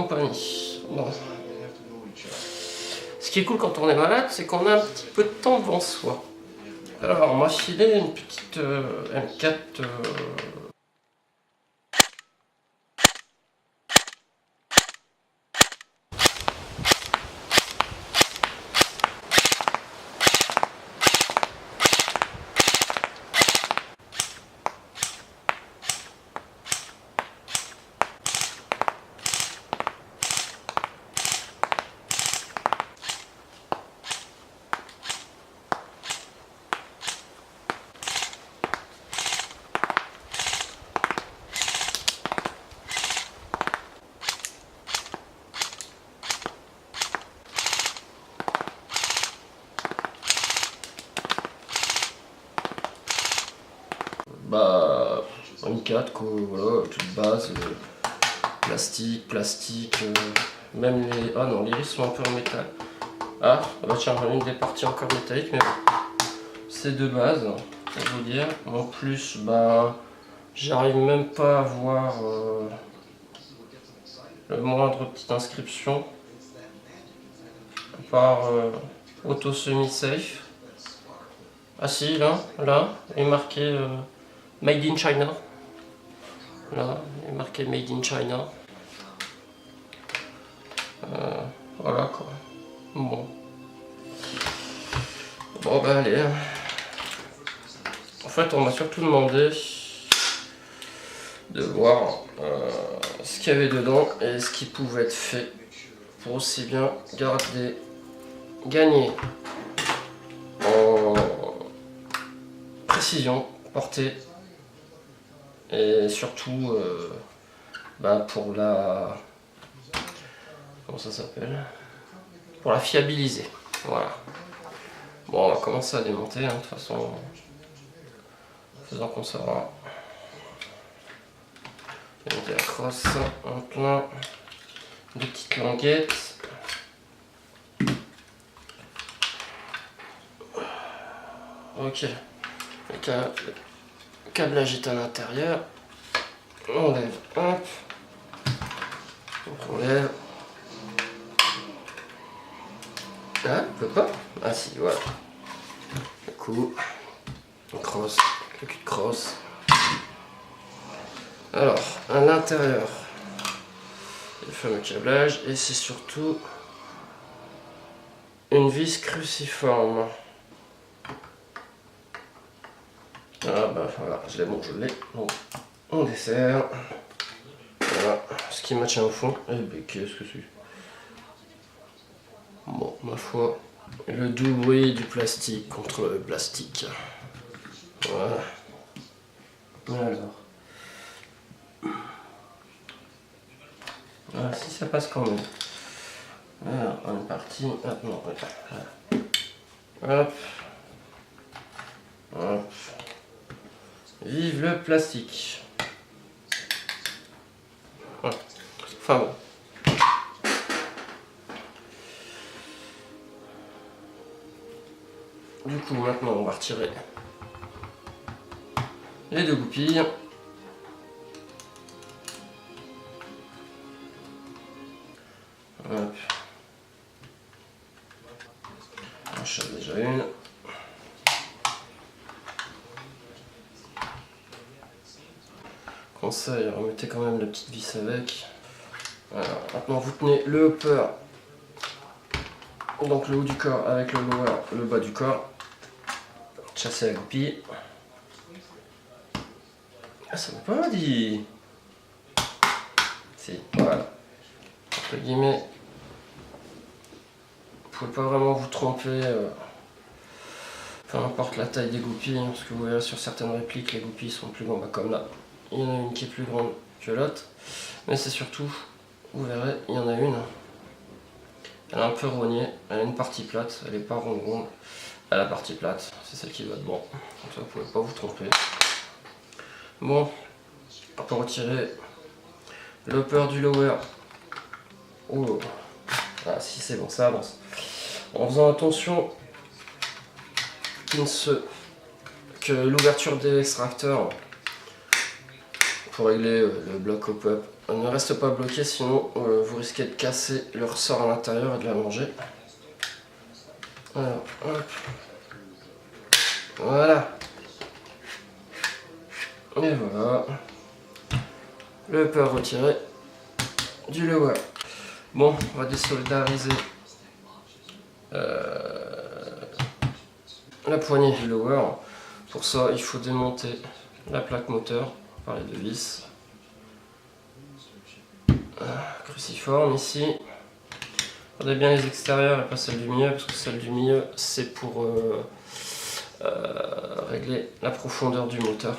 compagnie. Bon. Ce qui est cool quand on est malade, c'est qu'on a un petit peu de temps devant soi. Alors, on m'a filé une petite M4. Bah, une 4 quoi, voilà, toute base, plastique, même les... Ah non, les risques sont un peu en métal. Ah, bah tiens, j'en ai une des parties encore métalliques, mais bon. C'est de base, pour vous dire. En plus, bah, j'arrive même pas à voir le moindre petite inscription. À part auto semi-safe. Ah si, là, il est marqué Made in China. Là, il est marqué Made in China. Voilà quoi. Bon. Bon bah allez. En fait, on m'a surtout demandé de voir ce qu'il y avait dedans et ce qui pouvait être fait pour aussi bien gagner en précision, portée et surtout bah, pour la... Comment ça s'appelle? Pour la fiabiliser. Voilà. Bon, on va commencer à démonter, hein, de toute façon, faisant qu'on saura. Démonter la crosse en plein de petites languettes. Ok. Le câblage est à l'intérieur. On lève, hop. On lève. Ah, on peut pas? Ah si, voilà. Le coup, on crosse, le cul de crosse. Alors, à l'intérieur, le fameux câblage, et c'est surtout une vis cruciforme. Ah bah voilà, je l'ai. Donc, on dessert. Voilà, ce qui me tient au fond. Et ben qu'est-ce que c'est? Bon, ma foi, le doux bruit du plastique contre le plastique. Voilà. Alors. Ah, si ça passe quand même. Alors, on est parti. Hop, non, voilà. Hop. Hop. Vive le plastique. Voilà. Enfin bon. Du coup, maintenant, on va retirer les deux goupilles. Hop. J'en cherche déjà une. Conseil, remettez quand même la petite vis avec. Alors, maintenant, vous tenez le upper, donc le haut du corps avec le lower, le bas du corps. Chasser la goupille. Ah, ça m'a pas dit. Si, voilà. Entre guillemets, vous pouvez pas vraiment vous tromper. Peu importe la taille des goupilles, parce que vous voyez sur certaines répliques, les goupilles sont plus grandes, comme là. Il y en a une qui est plus grande que l'autre. Mais c'est surtout, vous verrez, il y en a une. Elle est un peu rognée, elle a une partie plate, elle n'est pas ronde. Elle a la partie plate, c'est celle qui va devant. Comme ça, vous pouvez pas vous tromper. Bon, pour retirer l'upper du lower. Oh, ah si c'est bon, ça avance. En faisant attention que l'ouverture des extracteurs pour régler le bloc hop-up ne reste pas bloqué, sinon vous risquez de casser le ressort à l'intérieur et de la manger. Alors, hop. Voilà. Et voilà. Le peur retiré du lower. Bon, on va désoldariser la poignée du lower. Pour ça, il faut démonter la plaque moteur par les deux vis. Cruciforme ici. Regardez bien les extérieurs et pas celle du milieu, parce que celle du milieu c'est pour régler la profondeur du moteur.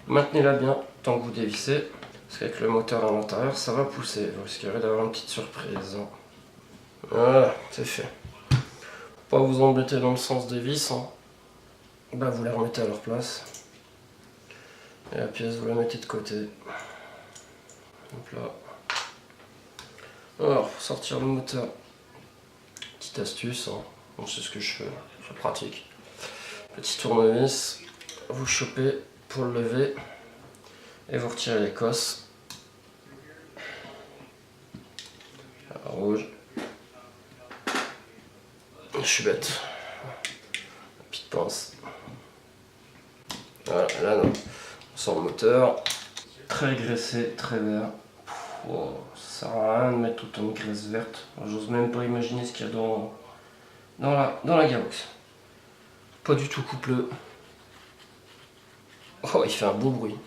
Maintenez-la bien tant que vous dévissez, parce qu'avec le moteur à l'intérieur ça va pousser, vous risquerez d'avoir une petite surprise. Voilà, c'est fait. Pas vous embêter dans le sens des vis, hein. Bah, vous les remettez à leur place. Et la pièce vous la mettez de côté. Hop là. Alors, pour sortir le moteur, petite astuce, hein. Bon, c'est ce que je fais, c'est pratique. Petit tournevis, vous chopez pour le lever et vous retirez les cosses. La rouge. Je suis bête. La petite pince. Voilà, là non. On sort le moteur. Très graissé, très vert. Wow, ça sert à rien de mettre autant de graisse verte. J'ose même pas imaginer ce qu'il y a dans la gearbox. Pas du tout coupleux. Oh, il fait un beau bruit.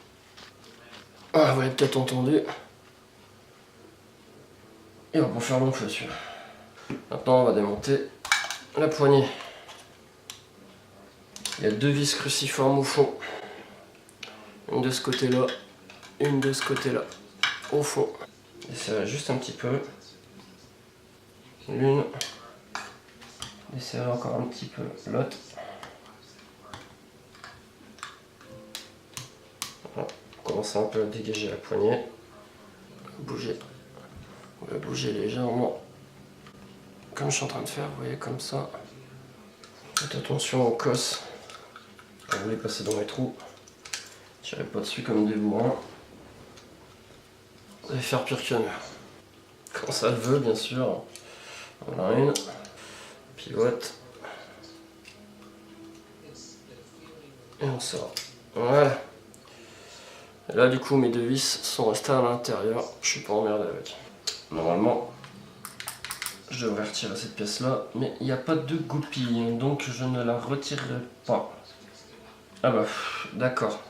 Ah, vous l'avez peut-être entendu. Il va pas faire long feu celui-là. Maintenant, on va démonter la poignée. Il y a deux vis cruciformes au fond. Une de ce côté-là, une de ce côté-là, au fond. Desserrez juste un petit peu. L'une. Desserrez encore un petit peu l'autre. Voilà. Commencez un peu à dégager la poignée. Bouger. On va bouger légèrement. Comme je suis en train de faire, vous voyez, comme ça. Faites attention aux cosses. Quand vous les passez dans les trous. Tirez pas dessus comme des bourrins. Vous allez faire pire que mieux. Quand ça le veut, bien sûr. Voilà une. Pivote. Et on sort. Voilà. Et là, du coup, mes deux vis sont restées à l'intérieur. Je suis pas emmerdé avec. Normalement, je devrais retirer cette pièce-là, mais il n'y a pas de goupille, donc je ne la retirerai pas. Ah bah, d'accord.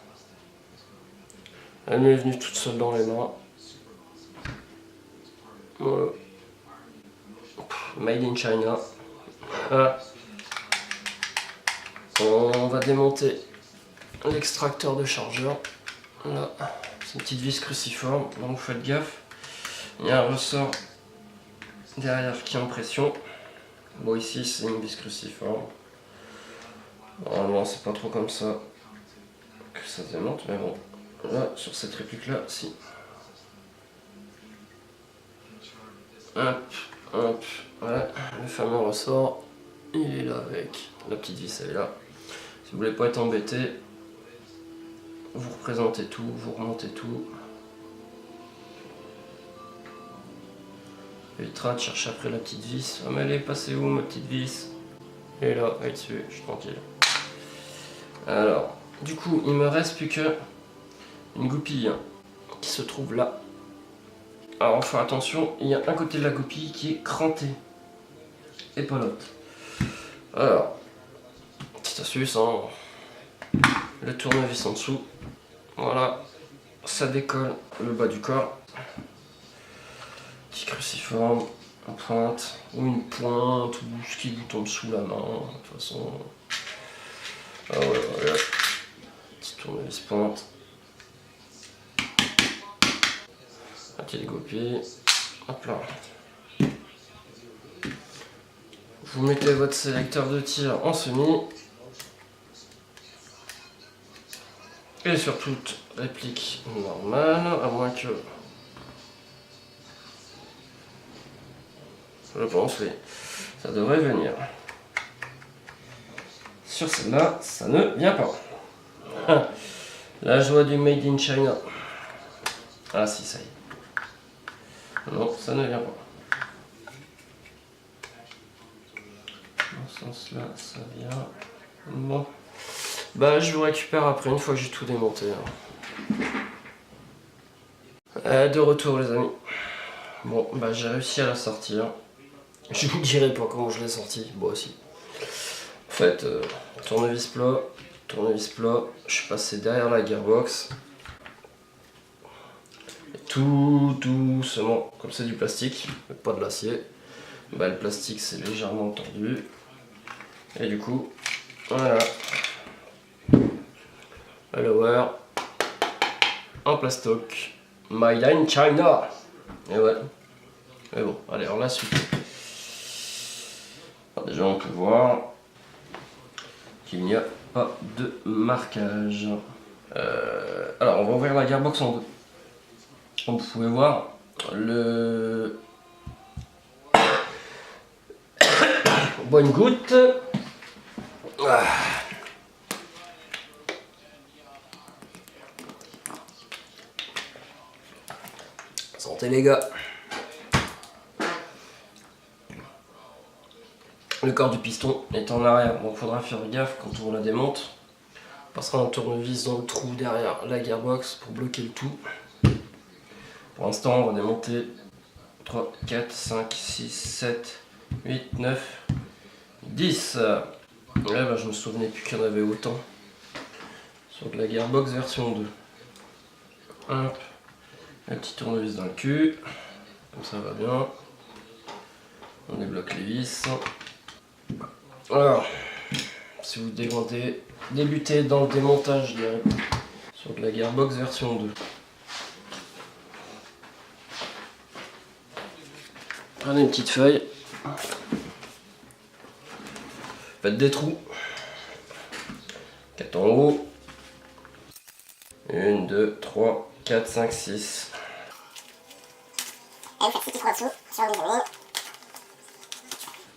Elle m'est venue toute seule dans les mains. Voilà. Made in China. Voilà. On va démonter l'extracteur de chargeur. Là, c'est une petite vis cruciforme, donc faites gaffe. Il y a un ressort derrière qui est en pression. Bon, ici c'est une vis cruciforme. Normalement, c'est pas trop comme ça que ça se démonte, mais bon. Là, sur cette réplique là, si. Hop, hop, voilà, le fameux ressort, il est là avec la petite vis, elle est là. Si vous voulez pas être embêté, vous représentez tout, vous remontez tout. Évitera de chercher après la petite vis. Ah, mais elle est passée où ma petite vis? Elle est là, elle est dessus, je suis tranquille. Alors, du coup, il me reste plus que une goupille qui se trouve là. Alors, on fait attention, il y a un côté de la goupille qui est cranté et pas l'autre. Alors, petite astuce, hein. Le tournevis en dessous. Voilà, ça décolle le bas du corps. Petit cruciforme, en pointe, ou une pointe, ou ce qui vous tombe sous la main, de toute façon. Ah ouais, voilà. Petit tournevis pointe. La petite goupille. Hop là. Vous mettez votre sélecteur de tir en semi. Et sur toute réplique normale, à moins que... Je pense, oui. Ça devrait venir. Sur celle-là, ça ne vient pas. La joie du Made in China. Ah si, ça y est. Non, ça ne vient pas. Dans ce sens-là, ça vient. Bon. Bah, je vous récupère après, une fois que j'ai tout démonté. De retour, les amis. Bon, bah, j'ai réussi à la sortir. Je ne dirai pas comment je l'ai sorti. Bon, aussi. En fait, tournevis plat, je suis passé derrière la gearbox. Et tout doucement, comme c'est du plastique, pas de l'acier, bah, le plastique c'est légèrement tordu. Et du coup, voilà. Le lower en plastoc. Made in China. Et ouais. Mais bon, allez, alors la suite. Alors déjà, on peut voir qu'il n'y a pas de marquage. Alors, on va ouvrir la gearbox en deux. Comme vous pouvez voir, le... Bonne goutte. Ah. Santé les gars. Le corps du piston est en arrière, donc il faudra faire gaffe quand on la démonte. On passera un tournevis dans le trou derrière la gearbox pour bloquer le tout. Pour l'instant, on va démonter 3, 4, 5, 6, 7, 8, 9, 10. Et là, je me souvenais plus qu'il y en avait autant. Sur de la gearbox version 2. Hop. Un petit tournevis dans le cul. Comme ça va bien. On débloque les vis. Alors, si vous débutez dans le démontage sur de la gearbox version 2. Prenez une petite feuille. Faites des trous. 4 en haut. 1, 2, 3, 4, 5, 6. Et vous faites 6 petits trous en dessous, sur les amis.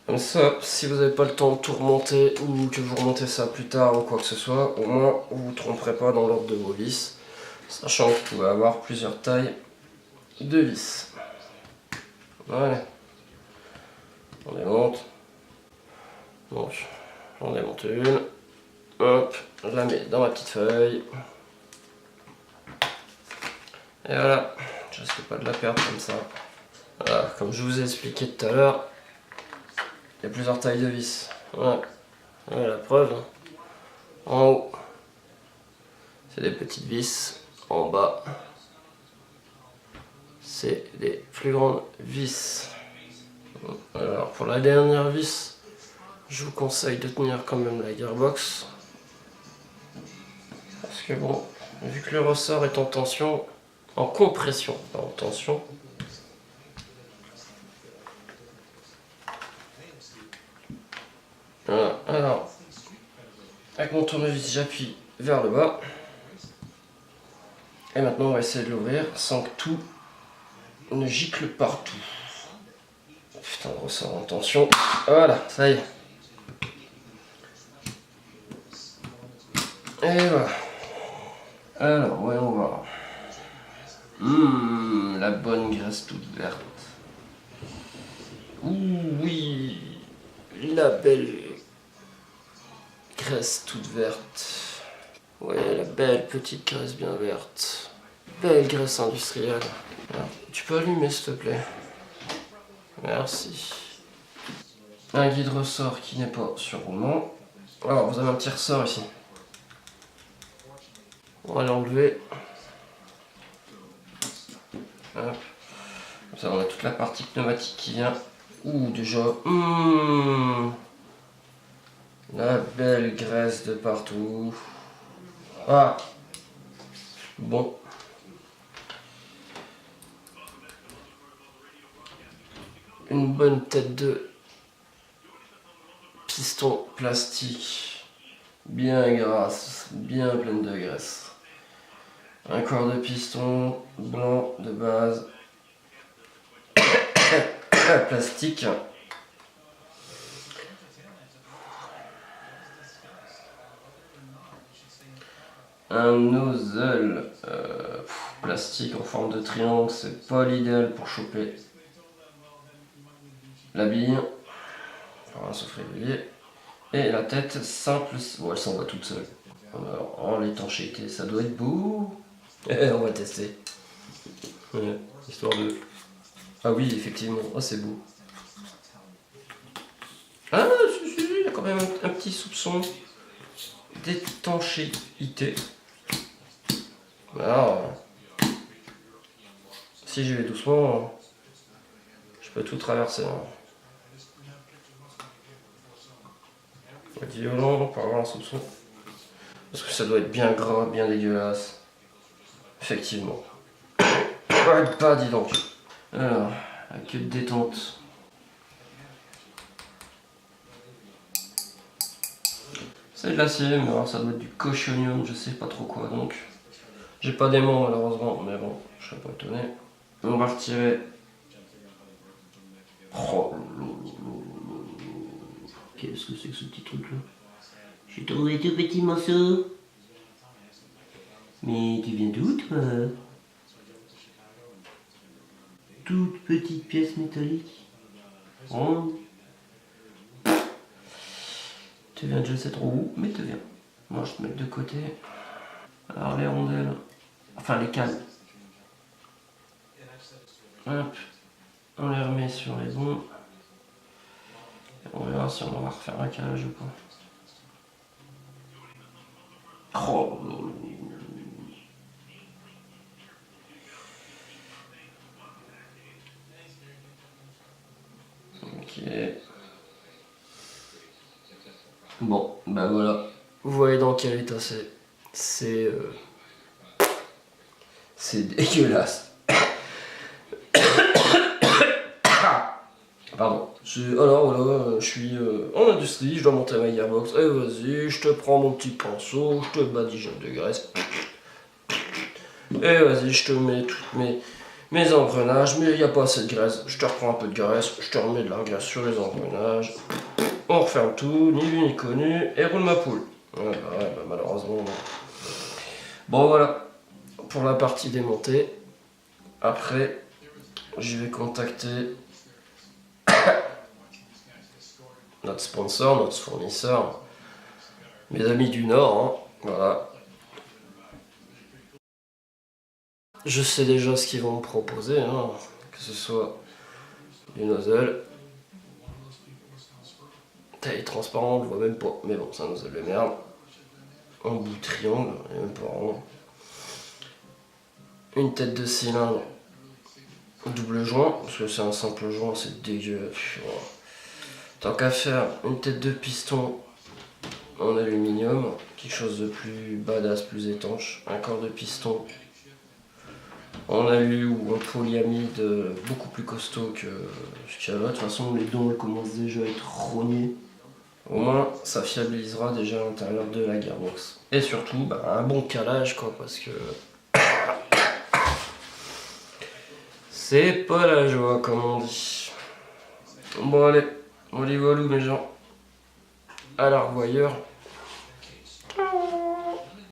Comme ça, si vous n'avez pas le temps de tout remonter ou que vous remontez ça plus tard ou quoi que ce soit, au moins vous ne vous tromperez pas dans l'ordre de vos vis, sachant que vous pouvez avoir plusieurs tailles de vis. Voilà. On démonte. Donc, j'en démonte une. Hop, je la mets dans ma petite feuille. Et voilà, je risque pas de la perdre comme ça. Voilà, comme je vous ai expliqué tout à l'heure, il y a plusieurs tailles de vis. Voilà, voilà la preuve. En haut, c'est des petites vis. En bas, c'est des plus grandes vis. Alors pour la dernière vis, je vous conseille de tenir quand même la gearbox. Parce que bon, vu que le ressort est en tension, en compression, pas en tension. Voilà, alors, avec mon tournevis, j'appuie vers le bas. Et maintenant, on va essayer de l'ouvrir sans que tout ne gicle partout. Putain, le ressort en tension. Voilà, ça y est. Et voilà. Alors, voyons voir. La bonne graisse toute verte. Ouh, oui, la belle graisse toute verte. Ouais, la belle petite graisse bien verte. Belle graisse industrielle. Alors, tu peux allumer s'il te plaît. Merci. Un guide ressort qui n'est pas sur roulement. Alors, vous avez un petit ressort ici. On va l'enlever. Hop. Comme ça, on a toute la partie pneumatique qui vient. Ouh, déjà. La belle graisse de partout. Ah. Bon. Une bonne tête de piston plastique. Bien grasse, bien pleine de graisse. Un corps de piston blanc de base. Plastique. Un nozzle plastique en forme de triangle, c'est pas l'idéal pour choper la bille. Alors, un souffle régulier. Et la tête simple, bon, elle s'en va toute seule. Alors, en l'étanchéité, ça doit être beau. On va tester. Ouais, histoire de... Ah oui, effectivement, oh c'est beau. Ah, il y a quand même un petit soupçon d'étanchéité. Alors, si j'y vais doucement, je peux tout traverser. Hein. On va être violent pour avoir un soupçon. Parce que ça doit être bien gras, bien dégueulasse. Effectivement. Arrête pas, dis donc. Alors, la queue de détente. C'est de l'acier, mais alors ça doit être du cochonium, je sais pas trop quoi donc. J'ai pas d'aimant malheureusement, mais bon, je serais pas étonné. On va retirer. Oh, qu'est-ce que c'est que ce petit truc là? J'ai trouvé tout petit morceau. Mais tu viens d'où toi? Toute petite pièce métallique. Oh. Tu viens de je sais trop où, mais tu viens. Moi je te mets de côté. Alors les rondelles, enfin les cales. Hop, on les remet sur les bons. Et on verra si on va refaire un calage ou pas. Oh. Ok. Bon, bah voilà. Vous voyez dans quel état c'est. C'est dégueulasse. Pardon. Alors voilà, je suis en industrie, je dois monter ma gearbox. Et vas-y, je te prends mon petit pinceau, je te badigeonne de graisse. Et vas-y, je te mets toutes mes engrenages, mais il n'y a pas assez de graisse. Je te reprends un peu de graisse, je te remets de la graisse sur les engrenages. On referme tout, ni vu ni connu, et roule ma poule. Ouais, bah, malheureusement, non. Bon voilà, pour la partie démontée. Après, je vais contacter notre sponsor, notre fournisseur, mes amis du Nord, hein. Voilà. Je sais déjà ce qu'ils vont me proposer, hein. Que ce soit du nozzle. Taille transparent, on le voit même pas, mais bon, c'est un nozzle de merde. Un bout triangle, et même pas rond. Une tête de cylindre, double joint, parce que c'est un simple joint, c'est dégueu. Tant qu'à faire, une tête de piston en aluminium, quelque chose de plus badass, plus étanche. Un corps de piston en alu ou en polyamide beaucoup plus costaud que ce qu'il y a là. De toute façon, les dents commencent déjà à être rognés. Au moins, ça fiabilisera déjà l'intérieur de la gearbox. Et surtout, bah, un bon calage, quoi, parce que c'est pas la joie, comme on dit. Bon, allez, on les voit mes gens. À la revoyeur.